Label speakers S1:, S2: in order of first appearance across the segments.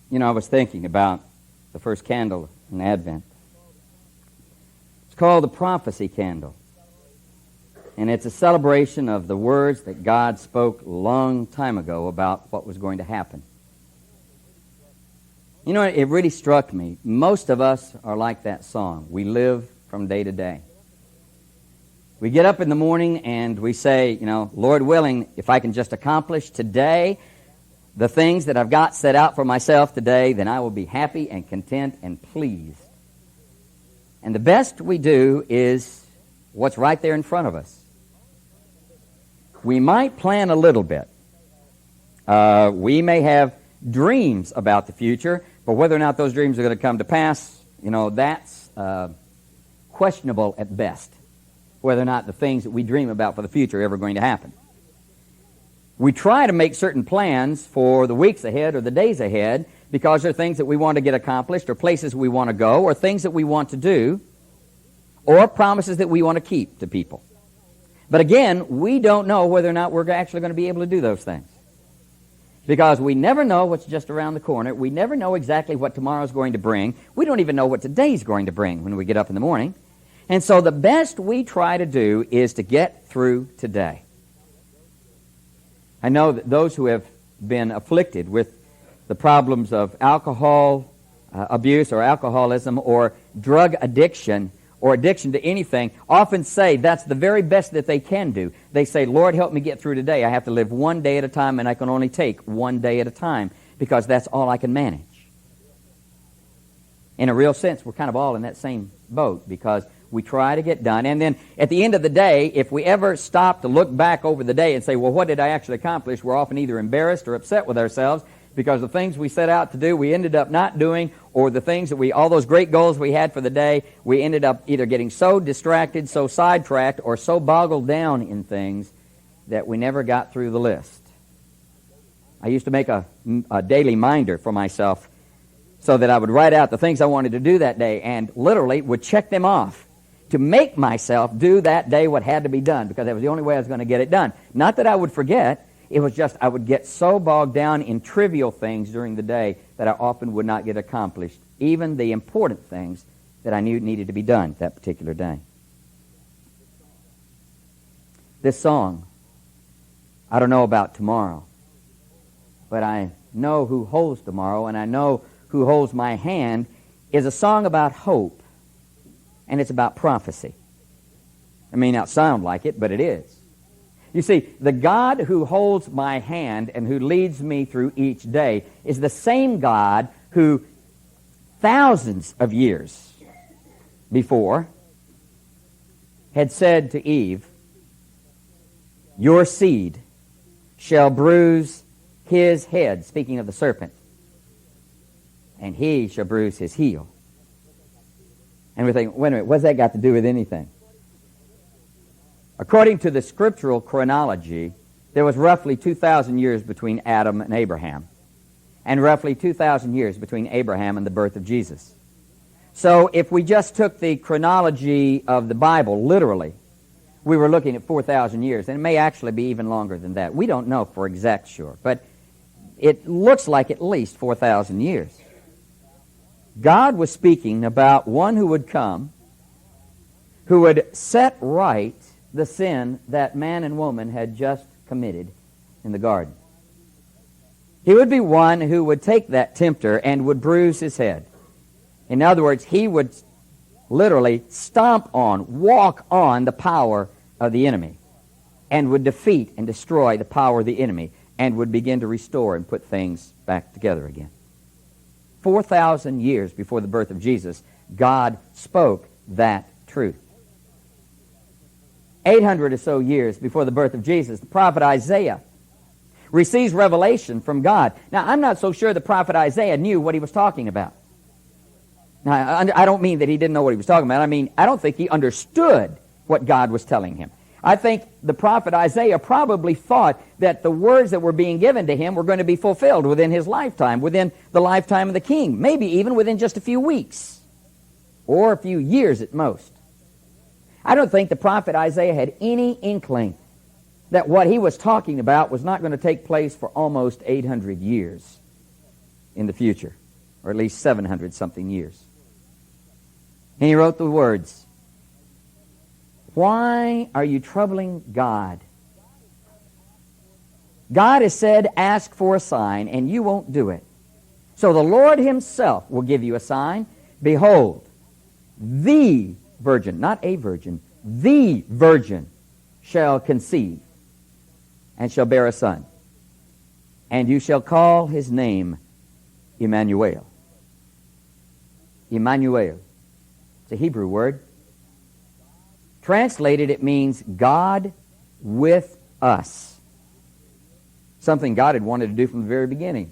S1: You know, I was thinking about the first candle in Advent. It's called the prophecy candle. And it's a celebration of the words that God spoke a long time ago about what was going to happen. You know, it really struck me. Most of us are like that song. We live from day to day. We get up in the morning and we say, you know, Lord willing, if I can just accomplish today the things that I've got set out for myself today, then I will be happy and content and pleased. And the best we do is what's right there in front of us. We might plan a little bit. We may have dreams about the future, but whether or not those dreams are going to come to pass, you know, that's questionable at best, whether or not the things that we dream about for the future are ever going to happen. We try to make certain plans for the weeks ahead or the days ahead because there are things that we want to get accomplished or places we want to go or things that we want to do or promises that we want to keep to people. But again, we don't know whether or not we're actually going to be able to do those things because we never know what's just around the corner. We never know exactly what tomorrow's going to bring. We don't even know what today's going to bring when we get up in the morning. And so the best we try to do is to get through today. I know that those who have been afflicted with the problems of alcohol abuse or alcoholism or drug addiction or addiction to anything often say that's the very best that they can do. They say, Lord, help me get through today. I have to live one day at a time and I can only take one day at a time because that's all I can manage. In a real sense, we're kind of all in that same boat because we try to get done. And then at the end of the day, if we ever stop to look back over the day and say, well, what did I actually accomplish? We're often either embarrassed or upset with ourselves because the things we set out to do, we ended up not doing, or the things that all those great goals we had for the day, we ended up either getting so distracted, so sidetracked, or so boggled down in things that we never got through the list. I used to make a daily minder for myself so that I would write out the things I wanted to do that day and literally would check them off to make myself do that day what had to be done because that was the only way I was going to get it done. Not that I would forget. It was just I would get so bogged down in trivial things during the day that I often would not get accomplished, even the important things that I knew needed to be done that particular day. This song, I don't know about tomorrow, but I know who holds tomorrow and I know who holds my hand, is a song about hope. And it's about prophecy. It may not sound like it, but it is. You see, the God who holds my hand and who leads me through each day is the same God who thousands of years before had said to Eve, your seed shall bruise his head, speaking of the serpent, and he shall bruise his heel. And we think, wait a minute, what's that got to do with anything? According to the scriptural chronology, there was roughly 2,000 years between Adam and Abraham, and roughly 2,000 years between Abraham and the birth of Jesus. So if we just took the chronology of the Bible literally, we were looking at 4,000 years, and it may actually be even longer than that. We don't know for exact sure, but it looks like at least 4,000 years. God was speaking about one who would come, who would set right the sin that man and woman had just committed in the garden. He would be one who would take that tempter and would bruise his head. In other words, he would literally stomp on, walk on the power of the enemy and would defeat and destroy the power of the enemy and would begin to restore and put things back together again. 4,000 years before the birth of Jesus, God spoke that truth. 800 or so years before the birth of Jesus, the prophet Isaiah receives revelation from God. Now, I'm not so sure the prophet Isaiah knew what he was talking about. Now, I don't mean that he didn't know what he was talking about. I mean, I don't think he understood what God was telling him. I think the prophet Isaiah probably thought that the words that were being given to him were going to be fulfilled within his lifetime, within the lifetime of the king, maybe even within just a few weeks or a few years at most. I don't think the prophet Isaiah had any inkling that what he was talking about was not going to take place for almost 800 years. in the future, or at least 700-something years. And he wrote the words, "Why are you troubling God? God has said, ask for a sign, and you won't do it. So the Lord himself will give you a sign. Behold, the virgin," not a virgin, "the virgin shall conceive and shall bear a son. And you shall call his name Emmanuel." Emmanuel. It's a Hebrew word. Translated, it means God with us. Something God had wanted to do from the very beginning.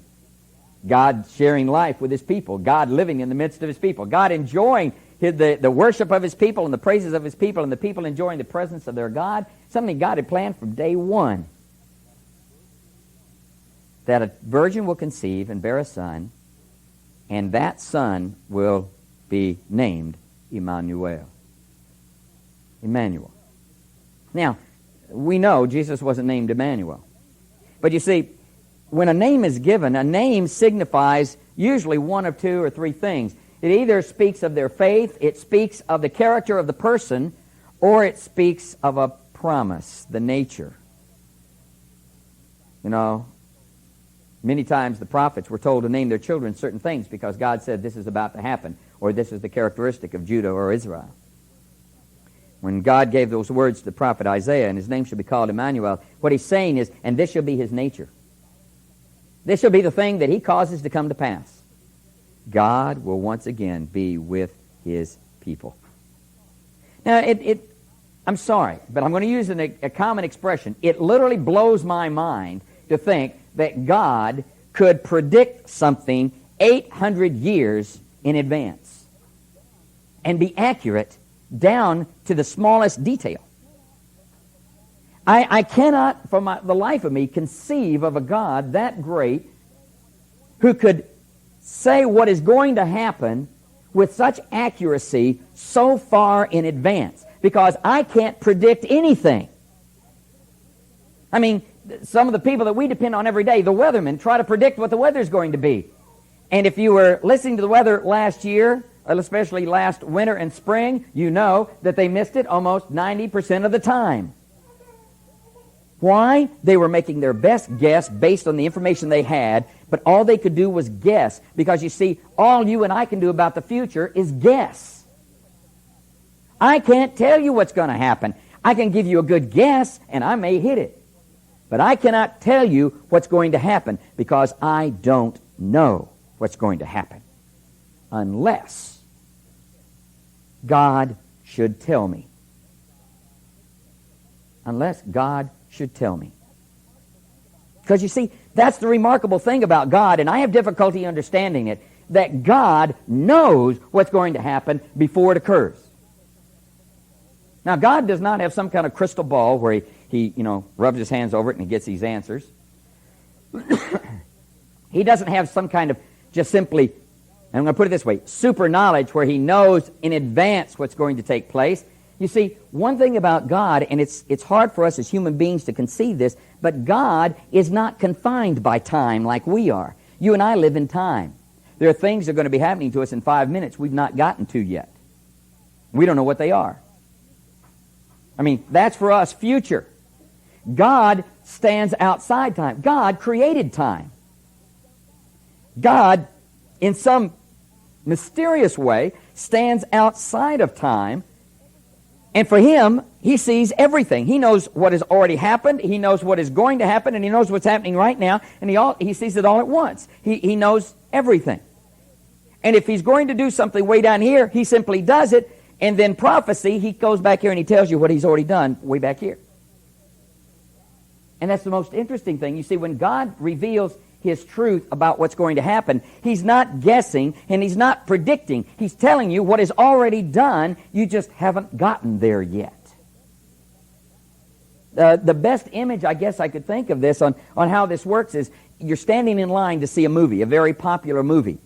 S1: God sharing life with his people. God living in the midst of his people. God enjoying the worship of his people and the praises of his people, and the people enjoying the presence of their God. Something God had planned from day one. That a virgin will conceive and bear a son, and that son will be named Emmanuel. Emmanuel. Now, we know Jesus wasn't named Emmanuel. But you see, when a name is given, a name signifies usually one of two or three things. It either speaks of their faith, it speaks of the character of the person, or it speaks of a promise, the nature. You know, many times the prophets were told to name their children certain things because God said this is about to happen, or this is the characteristic of Judah or Israel. When God gave those words to the prophet Isaiah, and his name shall be called Emmanuel, what he's saying is, and this shall be his nature. This shall be the thing that he causes to come to pass. God will once again be with his people. Now, I'm sorry, but I'm going to use a common expression. It literally blows my mind to think that God could predict something 800 years in advance and be accurate down to the smallest detail. I cannot, for the life of me, conceive of a God that great who could say what is going to happen with such accuracy so far in advance, because I can't predict anything. I mean, some of the people that we depend on every day, the weathermen, try to predict what the weather's going to be. And if you were listening to the weather last year, especially last winter and spring, you know that they missed it almost 90% of the time. Why? They were making their best guess based on the information they had, but all they could do was guess. Because you see, all you and I can do about the future is guess. I can't tell you what's going to happen. I can give you a good guess, and I may hit it. But I cannot tell you what's going to happen because I don't know what's going to happen. Unless God should tell me. Unless God should tell me. Because you see, that's the remarkable thing about God, and I have difficulty understanding it, that God knows what's going to happen before it occurs. Now, God does not have some kind of crystal ball where he rubs his hands over it and he gets these answers. He doesn't have some kind of just simply, and I'm going to put it this way, super knowledge where he knows in advance what's going to take place. You see, one thing about God, and it's hard for us as human beings to conceive this, but God is not confined by time like we are. You and I live in time. There are things that are going to be happening to us in 5 minutes we've not gotten to yet. We don't know what they are. I mean, that's for us future. God stands outside time. God created time. God, in some mysterious way, stands outside of time. And for him, he sees everything. He knows what has already happened. He knows what is going to happen. And he knows what's happening right now. And he sees it all at once. He knows everything. And if he's going to do something way down here, he simply does it. And then prophecy, he goes back here and he tells you what he's already done way back here. And that's the most interesting thing. You see, when God reveals his truth about what's going to happen, he's not guessing and he's not predicting. He's telling you what is already done. You just haven't gotten there yet. The best image I guess I could think of this on how this works is you're standing in line to see a movie, a very popular movie.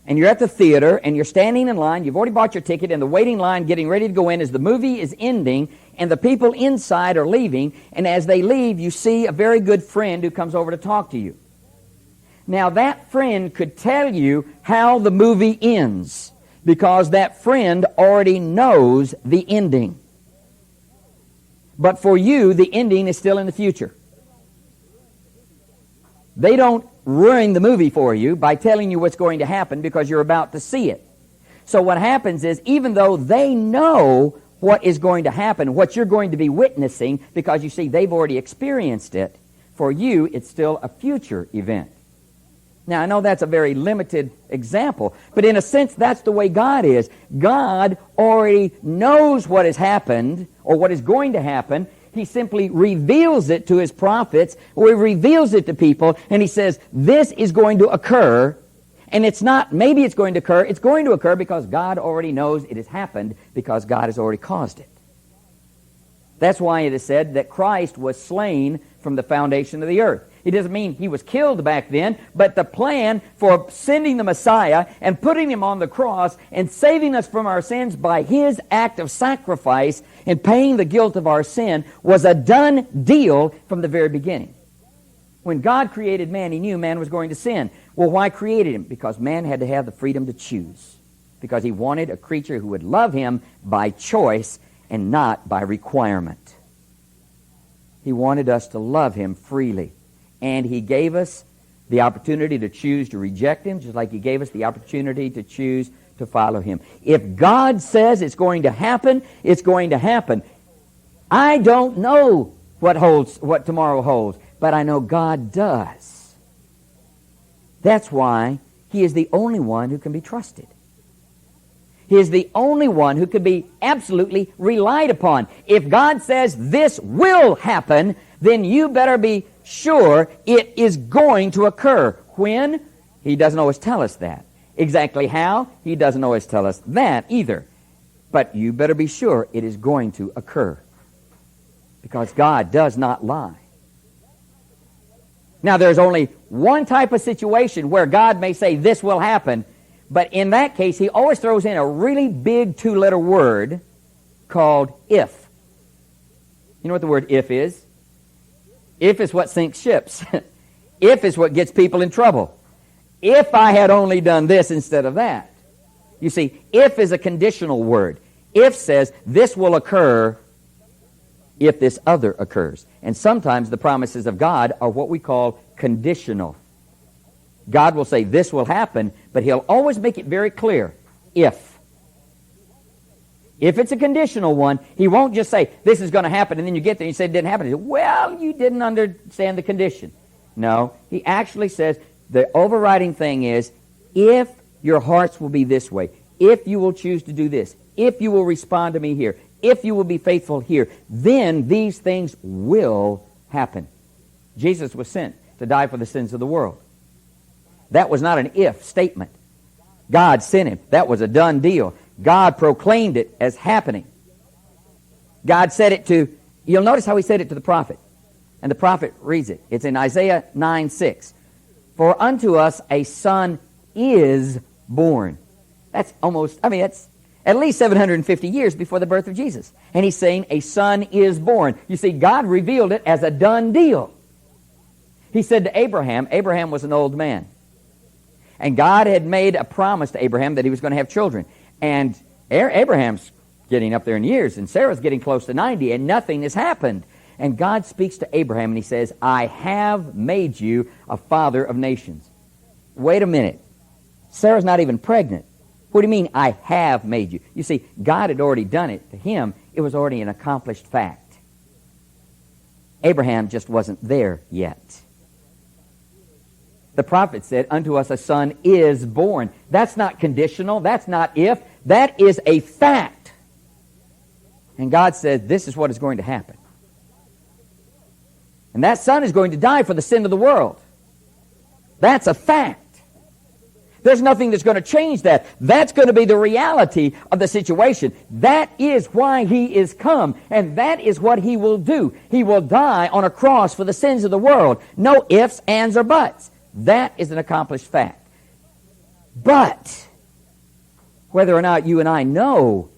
S1: And you're at the theater, and you're standing in line. You've already bought your ticket, and the waiting line getting ready to go in as the movie is ending, and the people inside are leaving. And as they leave, you see a very good friend who comes over to talk to you. Now that friend could tell you how the movie ends because that friend already knows the ending. But for you, the ending is still in the future. They don't ruin the movie for you by telling you what's going to happen because you're about to see it. So what happens is, even though they know what is going to happen, what you're going to be witnessing, because you see, they've already experienced it, for you, it's still a future event. Now, I know that's a very limited example, but in a sense, that's the way God is. God already knows what has happened or what is going to happen. He simply reveals it to His prophets, or He reveals it to people, and He says, this is going to occur, and it's not, maybe it's going to occur, it's going to occur because God already knows it has happened, because God has already caused it. That's why it is said that Christ was slain from the foundation of the earth. It doesn't mean He was killed back then, but the plan for sending the Messiah and putting Him on the cross and saving us from our sins by His act of sacrifice and paying the guilt of our sin was a done deal from the very beginning. When God created man, He knew man was going to sin. Well, why created him? Because man had to have the freedom to choose. Because He wanted a creature who would love Him by choice and not by requirement. He wanted us to love Him freely. And He gave us the opportunity to choose to reject Him, just like He gave us the opportunity to choose to follow Him. If God says it's going to happen, it's going to happen. I don't know what tomorrow holds, but I know God does. That's why He is the only one who can be trusted. He is the only one who can be absolutely relied upon. If God says this will happen, then you better be sure it is going to occur. When? He doesn't always tell us that. Exactly how? He doesn't always tell us that either. But you better be sure it is going to occur. Because God does not lie. Now, there's only one type of situation where God may say this will happen, but in that case, He always throws in a really big two-letter word called if. You know what the word if is? If is what sinks ships. If is what gets people in trouble. If I had only done this instead of that. You see, if is a conditional word. If says this will occur if this other occurs. And sometimes the promises of God are what we call conditional. God will say this will happen, but He'll always make it very clear, if. If it's a conditional one, He won't just say this is going to happen, and then you get there and you say it didn't happen. He says, well, you didn't understand the condition. No, He actually says the overriding thing is if your hearts will be this way, if you will choose to do this, if you will respond to me here, if you will be faithful here, then these things will happen. Jesus was sent to die for the sins of the world. That was not an if statement. God sent Him. That was a done deal. God proclaimed it as happening. God said it to, you'll notice how He said it to the prophet. And the prophet reads it. It's in Isaiah 9:6. For unto us a son is born. That's at least 750 years before the birth of Jesus. And He's saying a son is born. You see, God revealed it as a done deal. He said to Abraham was an old man. And God had made a promise to Abraham that He was going to have children. And Abraham's getting up there in years, and Sarah's getting close to 90, and nothing has happened. And God speaks to Abraham, and He says, I have made you a father of nations. Wait a minute. Sarah's not even pregnant. What do you mean, I have made you? You see, God had already done it. To Him, it was already an accomplished fact. Abraham just wasn't there yet. The prophet said, unto us a son is born. That's not conditional. That's not if. That is a fact. And God said, this is what is going to happen. And that son is going to die for the sin of the world. That's a fact. There's nothing that's going to change that. That's going to be the reality of the situation. That is why He is come, and that is what He will do. He will die on a cross for the sins of the world. No ifs, ands, or buts. That is an accomplished fact. But whether or not you and I know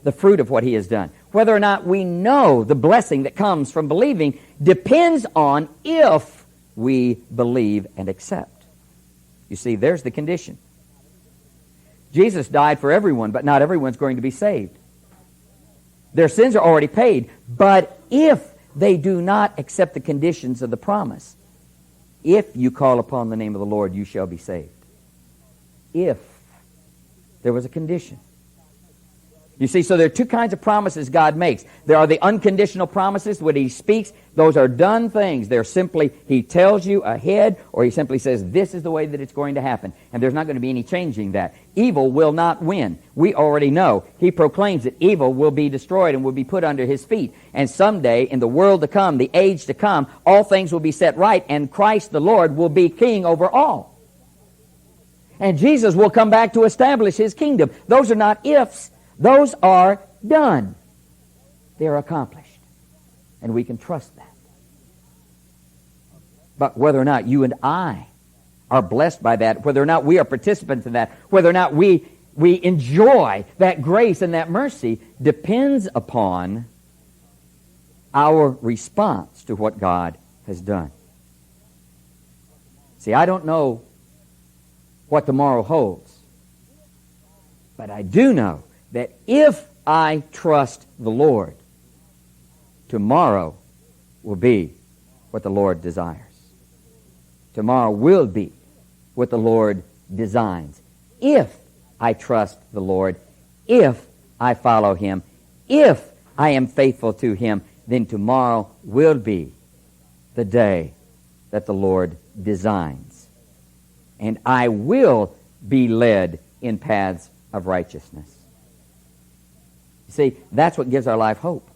S1: the fruit of what He has done, whether or not we know the blessing that comes from believing, depends on if we believe and accept. You see, there's the condition. Jesus died for everyone, but not everyone's going to be saved. Their sins are already paid, but if they do not accept the conditions of the promise, if you call upon the name of the Lord, you shall be saved. If there was a condition. You see, so there are two kinds of promises God makes. There are the unconditional promises. When He speaks, those are done things. They're simply, He tells you ahead, or He simply says, this is the way that it's going to happen. And there's not going to be any changing that. Evil will not win. We already know. He proclaims that evil will be destroyed and will be put under His feet. And someday, in the world to come, the age to come, all things will be set right, and Christ the Lord will be king over all. And Jesus will come back to establish His kingdom. Those are not ifs. Those are done. They're accomplished. And we can trust that. But whether or not you and I are blessed by that, whether or not we are participants in that, whether or not we enjoy that grace and that mercy, depends upon our response to what God has done. See, I don't know what tomorrow holds, but I do know that if I trust the Lord, tomorrow will be what the Lord desires. Tomorrow will be what the Lord designs. If I trust the Lord, if I follow Him, if I am faithful to Him, then tomorrow will be the day that the Lord designs. And I will be led in paths of righteousness. See, that's what gives our life hope.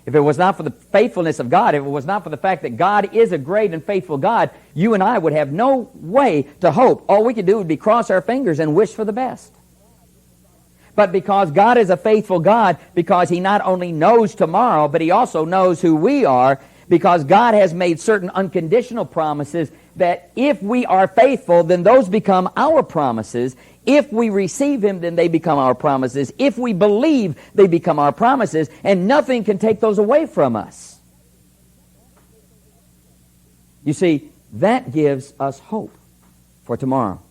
S1: If it was not for the faithfulness of God, if it was not for the fact that God is a great and faithful God, you and I would have no way to hope. All we could do would be cross our fingers and wish for the best. But because God is a faithful God, because He not only knows tomorrow, but He also knows who we are, because God has made certain unconditional promises that if we are faithful, then those become our promises. If we receive Him, then they become our promises. If we believe, they become our promises, and nothing can take those away from us. You see, that gives us hope for tomorrow.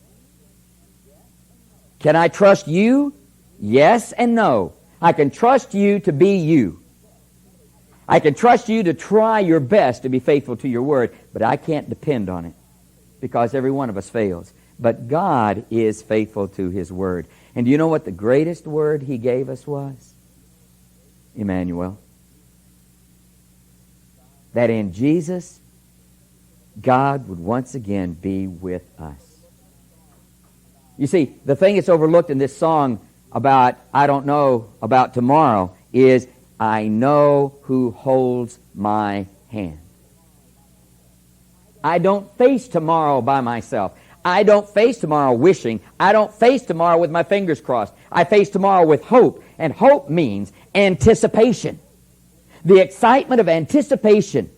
S1: Can I trust you? Yes and no. I can trust you to be you. I can trust you to try your best to be faithful to your word, but I can't depend on it because every one of us fails. But God is faithful to His word. And do you know what the greatest word He gave us was? Emmanuel. That in Jesus, God would once again be with us. You see, the thing that's overlooked in this song about I don't know about tomorrow is I know who holds my hand. I don't face tomorrow by myself. I don't face tomorrow wishing. I don't face tomorrow with my fingers crossed. I face tomorrow with hope. And hope means anticipation. The excitement of anticipation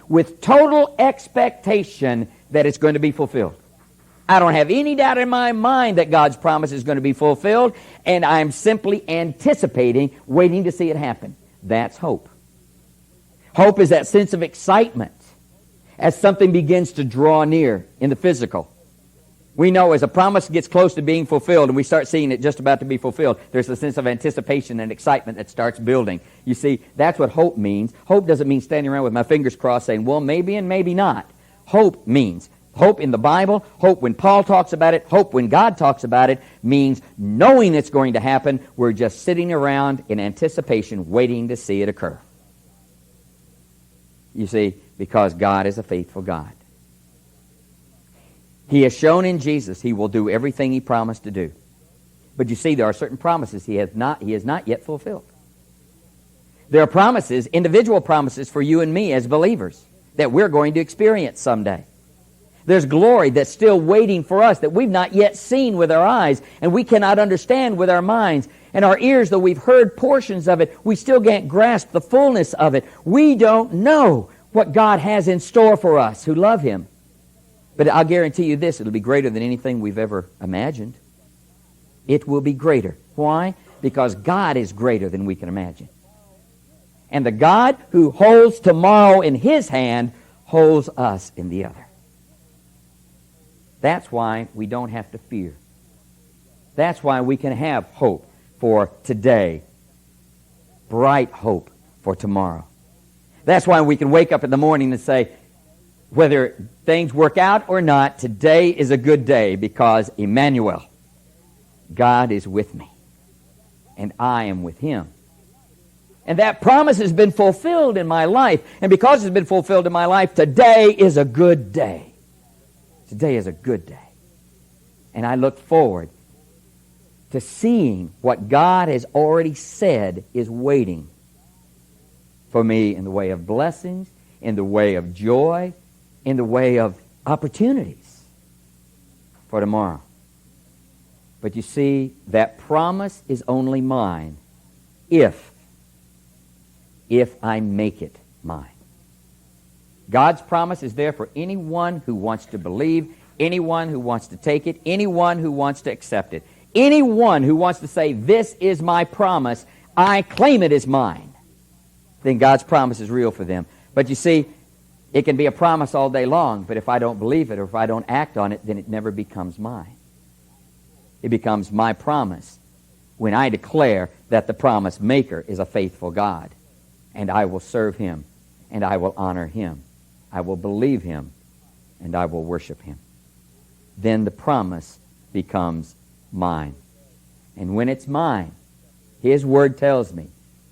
S1: with total expectation that it's going to be fulfilled. I don't have any doubt in my mind that God's promise is going to be fulfilled, and I'm simply anticipating, waiting to see it happen. That's hope. Hope is that sense of excitement as something begins to draw near in the physical. We know as a promise gets close to being fulfilled and we start seeing it just about to be fulfilled, there's a sense of anticipation and excitement that starts building. You see, that's what hope means. Hope doesn't mean standing around with my fingers crossed saying, well, maybe and maybe not. Hope means, hope in the Bible, hope when Paul talks about it, hope when God talks about it, means knowing it's going to happen. We're just sitting around in anticipation waiting to see it occur. You see, because God is a faithful God. He has shown in Jesus He will do everything He promised to do. But you see, there are certain promises He has not yet fulfilled. There are promises, individual promises for you and me as believers that we're going to experience someday. There's glory that's still waiting for us that we've not yet seen with our eyes and we cannot understand with our minds. And our ears, though we've heard portions of it, we still can't grasp the fullness of it. We don't know what God has in store for us who love Him. But I'll guarantee you this, it'll be greater than anything we've ever imagined. It will be greater. Why? Because God is greater than we can imagine. And the God who holds tomorrow in His hand holds us in the other. That's why we don't have to fear. That's why we can have hope for today, bright hope for tomorrow. That's why we can wake up in the morning and say, whether things work out or not, today is a good day because Emmanuel, God is with me, and I am with Him. And that promise has been fulfilled in my life. And because it's been fulfilled in my life, today is a good day. Today is a good day. And I look forward to seeing what God has already said is waiting for me in the way of blessings, in the way of joy, in the way of opportunities for tomorrow. But you see, that promise is only mine if I make it mine. God's promise is there for anyone who wants to believe, anyone who wants to take it, anyone who wants to accept it. Anyone who wants to say, this is my promise, I claim it as mine, then God's promise is real for them. But you see, it can be a promise all day long, but if I don't believe it or if I don't act on it, then it never becomes mine. It becomes my promise when I declare that the promise maker is a faithful God, and I will serve Him, and I will honor Him. I will believe Him, and I will worship Him. Then the promise becomes mine. And when it's mine, His Word tells me,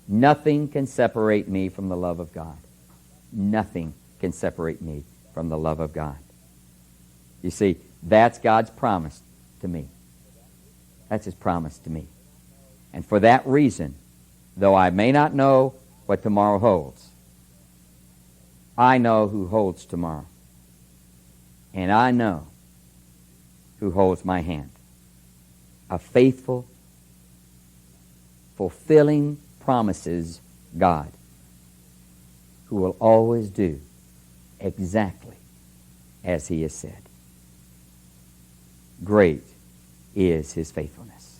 S1: nothing can separate me from the love of God. Nothing can separate me from the love of God. You see, that's God's promise to me. That's His promise to me. And for that reason, though I may not know what tomorrow holds, I know who holds tomorrow. And I know who holds my hand. A faithful, fulfilling promises God who will always do exactly as He has said. Great is His faithfulness.